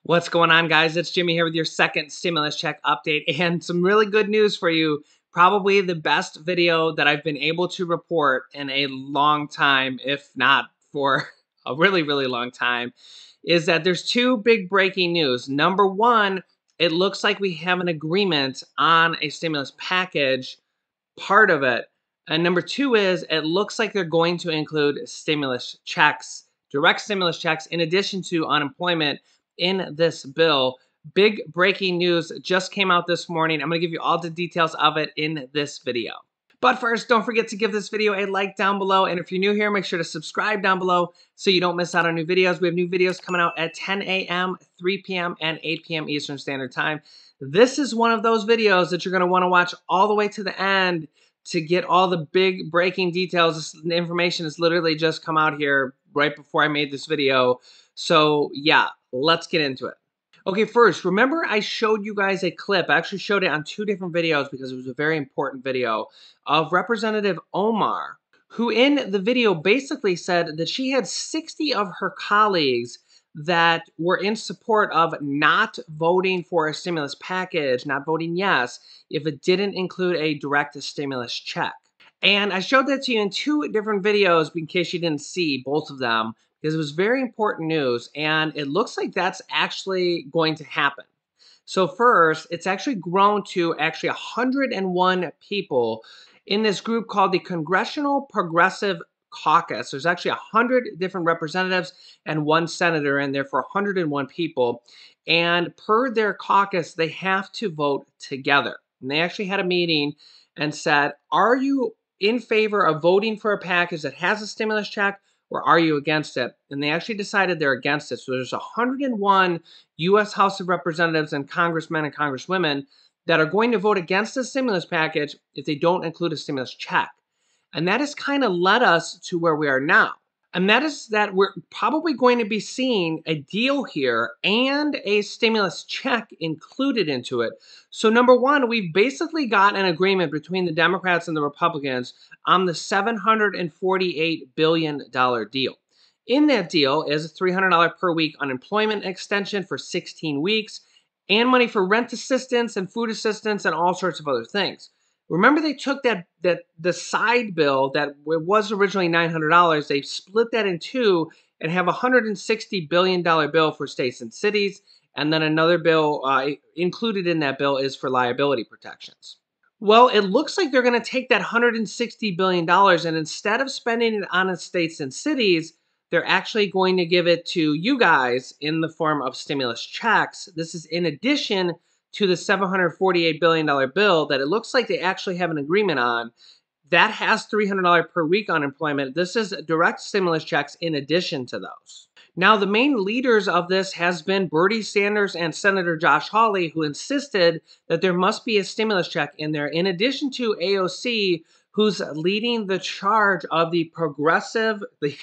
What's going on, guys? It's Jimmy here with your second stimulus check update and some really good news for you. Probably the best video that I've been able to report in a long time, if not for a really, really long time, is that there's two big breaking news. Number one, it looks like we have an agreement on a stimulus package, part of it. And number two is it looks like they're going to include stimulus checks, direct stimulus checks, in addition to unemployment in this bill. Big breaking news just came out this morning. I'm going to give you all the details of it in this video. But first, don't forget to give this video a like down below. And if you're new here, make sure to subscribe down below so you don't miss out on new videos. We have new videos coming out at 10 a.m., 3 p.m., and 8 p.m. Eastern Standard Time. This is one of those videos that you're going to want to watch all the way to the end to get all the big breaking details. The information has literally just come out here right before I made this video. So yeah, let's get into it. Okay, first, remember I showed you guys a clip. I actually showed it on two different videos because it was a very important video of Representative Omar, who in the video basically said that she had 60 of her colleagues that were in support of not voting for a stimulus package, not voting yes, if it didn't include a direct stimulus check. And I showed that to you in two different videos in case you didn't see both of them, because it was very important news, and it looks like that's actually going to happen. So first, it's actually grown to 101 people in this group called the Congressional Progressive Caucus. There's actually 100 different representatives and one senator in there for 101 people. And per their caucus, they have to vote together. And they actually had a meeting and said, are you in favor of voting for a package that has a stimulus check, or are you against it? And they actually decided they're against it. So there's 101 U.S. House of Representatives and congressmen and congresswomen that are going to vote against the stimulus package if they don't include a stimulus check. And that has kind of led us to where we are now. And that is that we're probably going to be seeing a deal here and a stimulus check included into it. So number one, we've basically got an agreement between the Democrats and the Republicans on the $748 billion deal. In that deal is a $300 per week unemployment extension for 16 weeks and money for rent assistance and food assistance and all sorts of other things. Remember, they took the side bill that was originally $900. They split that in two and have a $160 billion bill for states and cities. And then another bill included in that bill is for liability protections. Well, it looks like they're going to take that $160 billion and instead of spending it on the states and cities, they're actually going to give it to you guys in the form of stimulus checks. This is in addition to the $748 billion bill that it looks like they actually have an agreement on. That has $300 per week unemployment. This is direct stimulus checks in addition to those. Now, the main leaders of this has been Bernie Sanders and Senator Josh Hawley, who insisted that there must be a stimulus check in there, in addition to AOC, who's leading the charge of the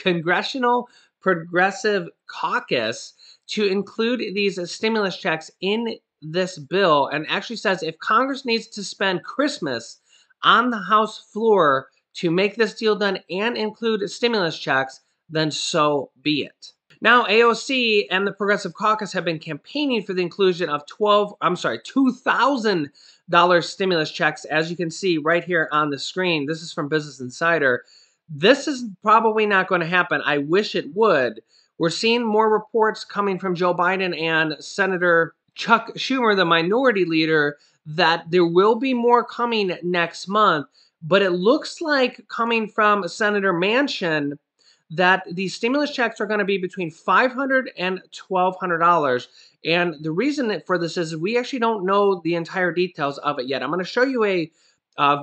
Congressional Progressive Caucus to include these stimulus checks in this bill, and actually says if Congress needs to spend Christmas on the House floor to make this deal done and include stimulus checks, then so be it. Now, AOC and the Progressive Caucus have been campaigning for the inclusion of $2,000 stimulus checks, as you can see right here on the screen. This is from Business Insider. This is probably not going to happen. I wish it would. We're seeing more reports coming from Joe Biden and Senator Chuck Schumer, the minority leader, that there will be more coming next month. But it looks like coming from Senator Manchin that these stimulus checks are going to be between $500 and $1,200. And the reason for this is we actually don't know the entire details of it yet. I'm going to show you a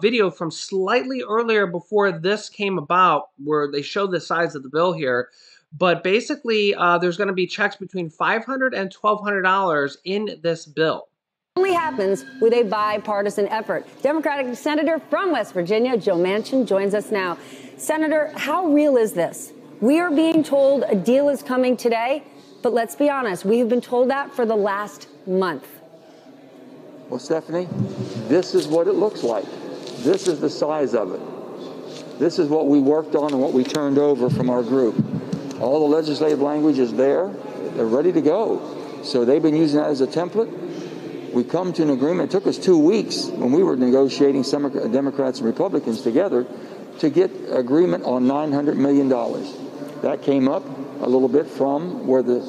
video from slightly earlier before this came about where they showed the size of the bill here. But basically, there's going to be checks between $500 and $1,200 in this bill. Only happens with a bipartisan effort. Democratic Senator from West Virginia, Joe Manchin, joins us now. Senator, how real is this? We are being told a deal is coming today, but let's be honest, we have been told that for the last month. Well, Stephanie, this is what it looks like. This is the size of it. This is what we worked on and what we turned over from our group. All the legislative language is there. They're ready to go. So they've been using that as a template. We come to an agreement. It took us 2 weeks when we were negotiating, some Democrats and Republicans together, to get agreement on $900 million. That came up a little bit from where the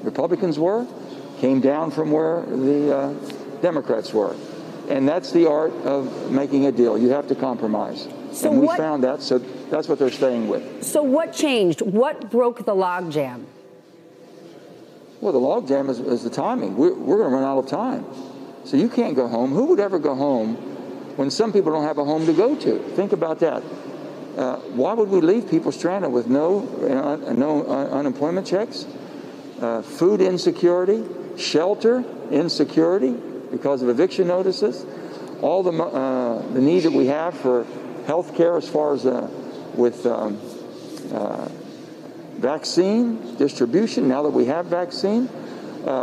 Republicans were, came down from where the Democrats were. And that's the art of making a deal. You have to compromise. So and we found that, so that's what they're staying with. So what changed? What broke the logjam? Well, the logjam is the timing. We're going to run out of time. So you can't go home. Who would ever go home when some people don't have a home to go to? Think about that. Why would we leave people stranded with no unemployment checks, food insecurity, shelter insecurity because of eviction notices, all the need that we have for health care as far as with vaccine distribution. Now that we have vaccine,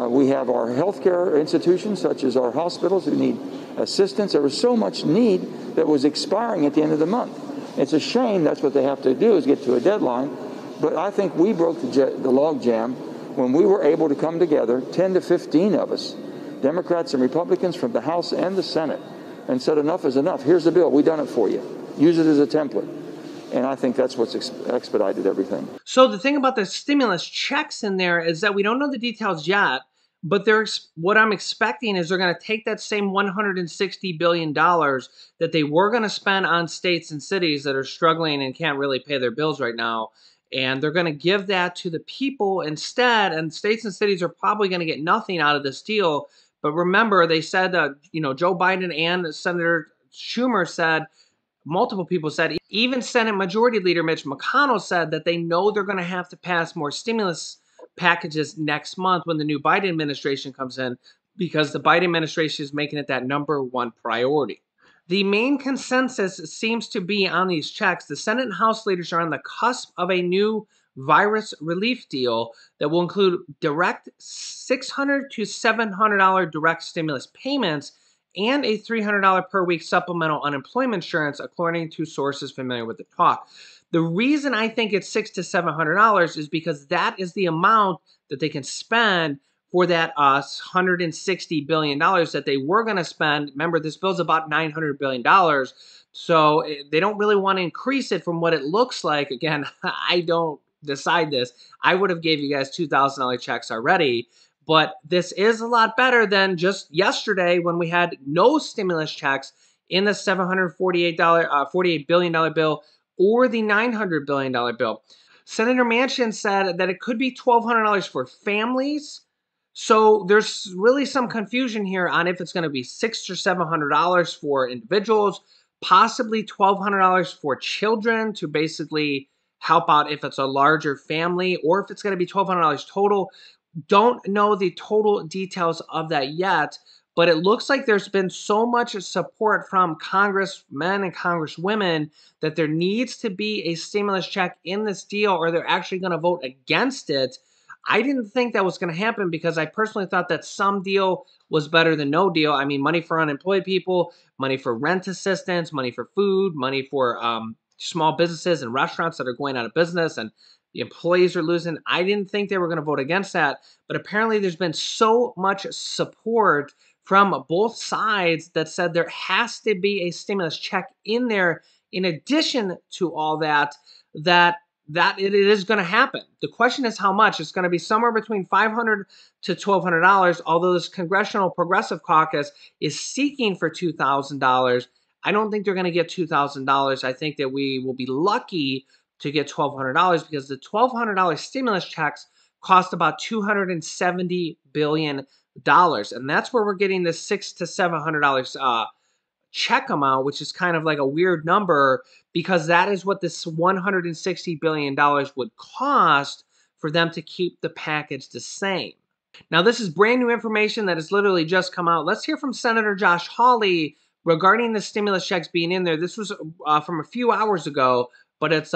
we have our healthcare institutions such as our hospitals who need assistance. There was so much need that was expiring at the end of the month. It's a shame that's what they have to do is get to a deadline. But I think we broke the log jam when we were able to come together, 10 to 15 of us, Democrats and Republicans from the House and the Senate, and said enough is enough. Here's the bill. We've done it for you. Use it as a template. And I think that's what's expedited everything. So the thing about the stimulus checks in there is that we don't know the details yet, but what I'm expecting is they're going to take that same $160 billion that they were going to spend on states and cities that are struggling and can't really pay their bills right now, and they're going to give that to the people instead, and states and cities are probably going to get nothing out of this deal. But remember, they said that, Joe Biden and Senator Schumer said, multiple people said, even Senate Majority Leader Mitch McConnell said that they know they're going to have to pass more stimulus packages next month when the new Biden administration comes in, because the Biden administration is making it that #1 priority. The main consensus seems to be on these checks. The Senate and House leaders are on the cusp of a new virus relief deal that will include direct $600 to $700 direct stimulus payments and a $300 per week supplemental unemployment insurance, according to sources familiar with the talk. The reason I think it's $600 to $700 is because that is the amount that they can spend for that $160 billion that they were going to spend. Remember, this bill's about $900 billion. So they don't really want to increase it from what it looks like. Again, I don't decide this. I would have gave you guys $2,000 checks already. But this is a lot better than just yesterday when we had no stimulus checks in the $48 billion bill or the $900 billion bill. Senator Manchin said that it could be $1,200 for families. So there's really some confusion here on if it's going to be $600 or $700 for individuals, possibly $1,200 for children to basically help out if it's a larger family, or if it's going to be $1,200 total. Don't know the total details of that yet, but it looks like there's been so much support from congressmen and congresswomen that there needs to be a stimulus check in this deal, or they're actually going to vote against it. I didn't think that was going to happen because I personally thought that some deal was better than no deal. I mean, money for unemployed people, money for rent assistance, money for food, money for small businesses and restaurants that are going out of business and the employees are losing. I didn't think they were going to vote against that, but apparently there's been so much support from both sides that said there has to be a stimulus check in there in addition to all that it is going to happen. The question is how much. It's going to be somewhere between $500 to $1,200, although this Congressional Progressive Caucus is seeking for $2,000. I don't think they're going to get $2,000. I think that we will be lucky to get $1,200 because the $1,200 stimulus checks cost about $270 billion. And that's where we're getting this $600 to $700 check amount, which is kind of like a weird number because that is what this $160 billion would cost for them to keep the package the same. Now, this is brand new information that has literally just come out. Let's hear from Senator Josh Hawley regarding the stimulus checks being in there. This was from a few hours ago, but it's,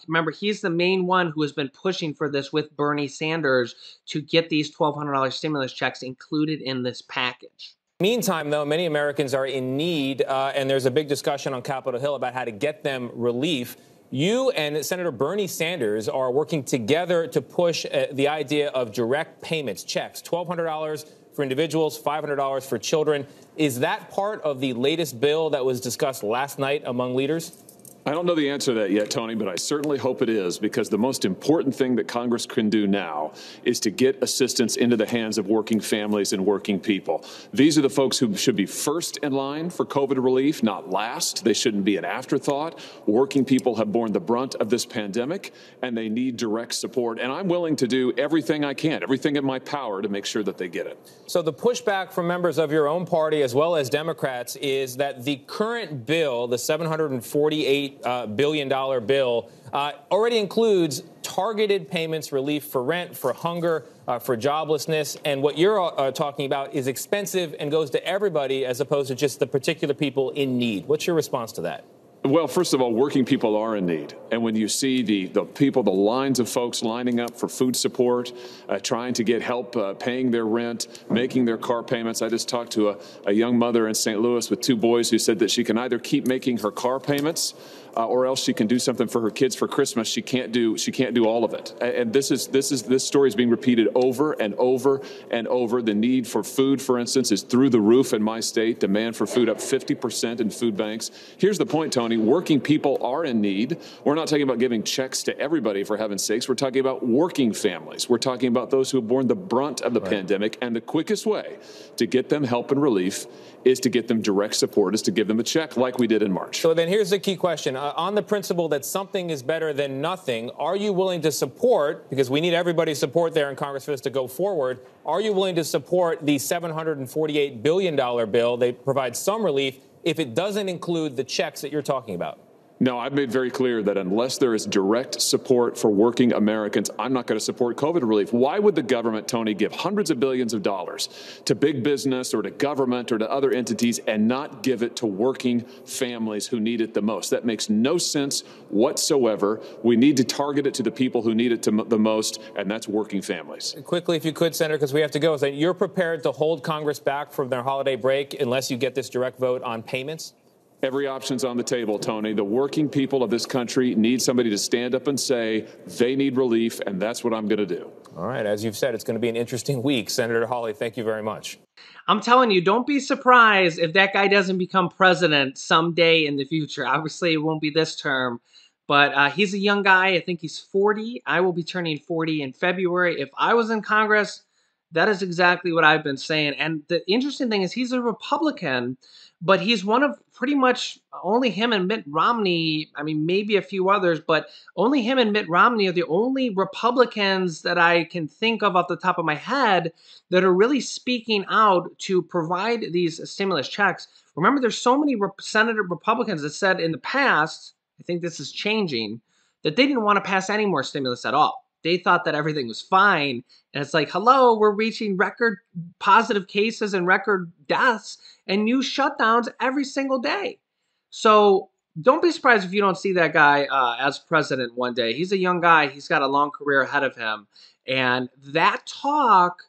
remember, he's the main one who has been pushing for this with Bernie Sanders to get these $1,200 stimulus checks included in this package. Meantime, though, many Americans are in need, and there's a big discussion on Capitol Hill about how to get them relief. You and Senator Bernie Sanders are working together to push the idea of direct payments, checks, $1,200 for individuals, $500 for children. Is that part of the latest bill that was discussed last night among leaders? I don't know the answer to that yet, Tony, but I certainly hope it is, because the most important thing that Congress can do now is to get assistance into the hands of working families and working people. These are the folks who should be first in line for COVID relief, not last. They shouldn't be an afterthought. Working people have borne the brunt of this pandemic, and they need direct support. And I'm willing to do everything I can, everything in my power, to make sure that they get it. So the pushback from members of your own party as well as Democrats is that the current bill, the $748 billion bill, already includes targeted payments, relief for rent, for hunger, for joblessness. And what you're talking about is expensive and goes to everybody as opposed to just the particular people in need. What's your response to that? Well, first of all, working people are in need. And when you see the people, the lines of folks lining up for food support, trying to get help paying their rent, making their car payments. I just talked to a young mother in St. Louis with two boys who said that she can either keep making her car payments or else she can do something for her kids for Christmas. She can't do all of it. And this story is being repeated over and over and over. The need for food, for instance, is through the roof in my state. Demand for food up 50% in food banks. Here's the point, Tony. Working people are in need. We're not talking about giving checks to everybody, for heaven's sakes. We're talking about working families. We're talking about those who have borne the brunt of the pandemic. And the quickest way to get them help and relief is to get them direct support, is to give them a check like we did in March. So then here's the key question. On the principle that something is better than nothing, are you willing to support, because we need everybody's support there in Congress for this to go forward, are you willing to support the $748 billion bill? They provide some relief if it doesn't include the checks that you're talking about. No, I've made very clear that unless there is direct support for working Americans, I'm not going to support COVID relief. Why would the government, Tony, give hundreds of billions of dollars to big business or to government or to other entities and not give it to working families who need it the most? That makes no sense whatsoever. We need to target it to the people who need it the most, and that's working families. Quickly, if you could, Senator, because we have to go, so you're prepared to hold Congress back from their holiday break unless you get this direct vote on payments? Every option's on the table, Tony. The working people of this country need somebody to stand up and say they need relief, and that's what I'm going to do. All right. As you've said, it's going to be an interesting week. Senator Hawley, thank you very much. I'm telling you, don't be surprised if that guy doesn't become president someday in the future. Obviously, it won't be this term, but he's a young guy. I think he's 40. I will be turning 40 in February. If I was in Congress, that is exactly what I've been saying. And the interesting thing is he's a Republican, but he's one of pretty much only him and Mitt Romney. I mean, maybe a few others, but only him and Mitt Romney are the only Republicans that I can think of off the top of my head that are really speaking out to provide these stimulus checks. Remember, there's so many Senate Republicans that said in the past, I think this is changing, that they didn't want to pass any more stimulus at all. They thought that everything was fine. And it's like, hello, we're reaching record positive cases and record deaths and new shutdowns every single day. So don't be surprised if you don't see that guy as president one day. He's a young guy. He's got a long career ahead of him. And that talk,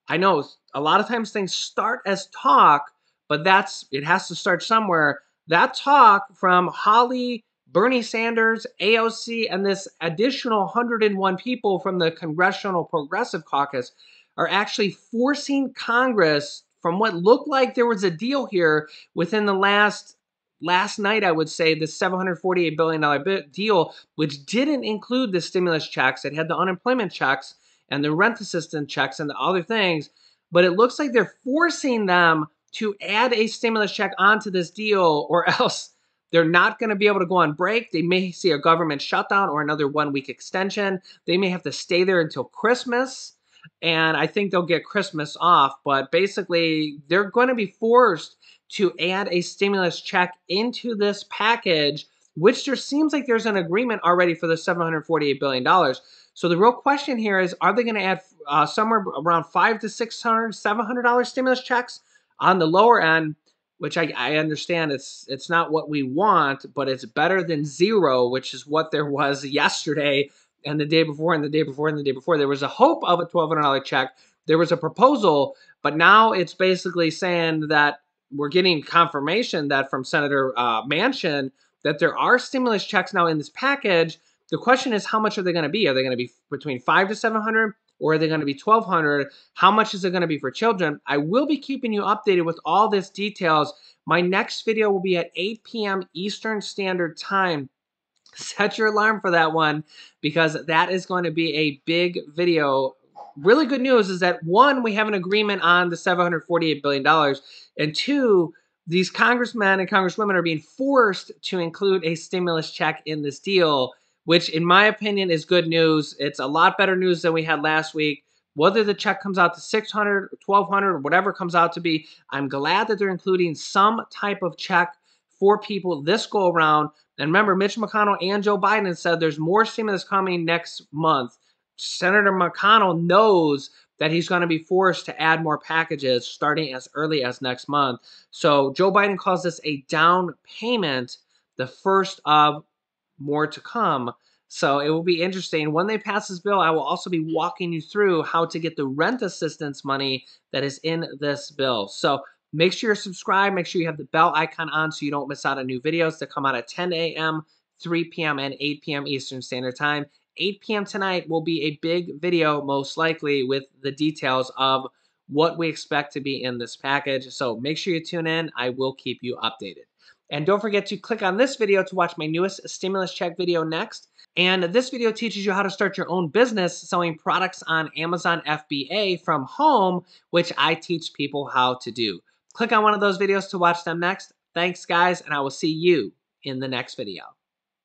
I know a lot of times things start as talk, but it has to start somewhere. That talk from Hawley, Bernie Sanders, AOC, and this additional 101 people from the Congressional Progressive Caucus are actually forcing Congress, from what looked like there was a deal here within the last night, I would say, the $748 billion deal, which didn't include the stimulus checks. It had the unemployment checks and the rent assistance checks and the other things. But it looks like they're forcing them to add a stimulus check onto this deal, or else they're not going to be able to go on break. They may see a government shutdown or another 1 week extension. They may have to stay there until Christmas. And I think they'll get Christmas off. But basically, they're going to be forced to add a stimulus check into this package, which there seems like there's an agreement already for the $748 billion. So the real question here is, are they going to add somewhere around $500 to $600, $700 stimulus checks on the lower end? Which I understand it's not what we want, but it's better than zero, which is what there was yesterday and the day before and the day before and the day before. There was a hope of a $1,200 check. There was a proposal, but now it's basically saying that we're getting confirmation that from Senator Manchin that there are stimulus checks now in this package. The question is, how much are they going to be? Are they going to be between 500 to 700, or are they going to be 1,200? How much is it going to be for children? I will be keeping you updated with all this details. My next video will be at 8 p.m. Eastern Standard Time. Set your alarm for that one, because that is going to be a big video. Really good news is that, one, we have an agreement on the $748 billion, and two, these congressmen and congresswomen are being forced to include a stimulus check in this deal, which in my opinion is good news. It's a lot better news than we had last week. Whether the check comes out to 600, 1,200, or whatever it comes out to be, I'm glad that they're including some type of check for people this go around. And remember, Mitch McConnell and Joe Biden said there's more stimulus coming next month. Senator McConnell knows that he's going to be forced to add more packages starting as early as next month. So Joe Biden calls this a down payment, the first of more to come. So it will be interesting. When they pass this bill, I will also be walking you through how to get the rent assistance money that is in this bill. So make sure you're subscribed. Make sure you have the bell icon on so you don't miss out on new videos that come out at 10 a.m., 3 p.m., and 8 p.m. Eastern Standard Time. 8 p.m. tonight will be a big video, most likely, with the details of what we expect to be in this package. So make sure you tune in. I will keep you updated. And don't forget to click on this video to watch my newest stimulus check video next. And this video teaches you how to start your own business selling products on Amazon FBA from home, which I teach people how to do. Click on one of those videos to watch them next. Thanks, guys, and I will see you in the next video.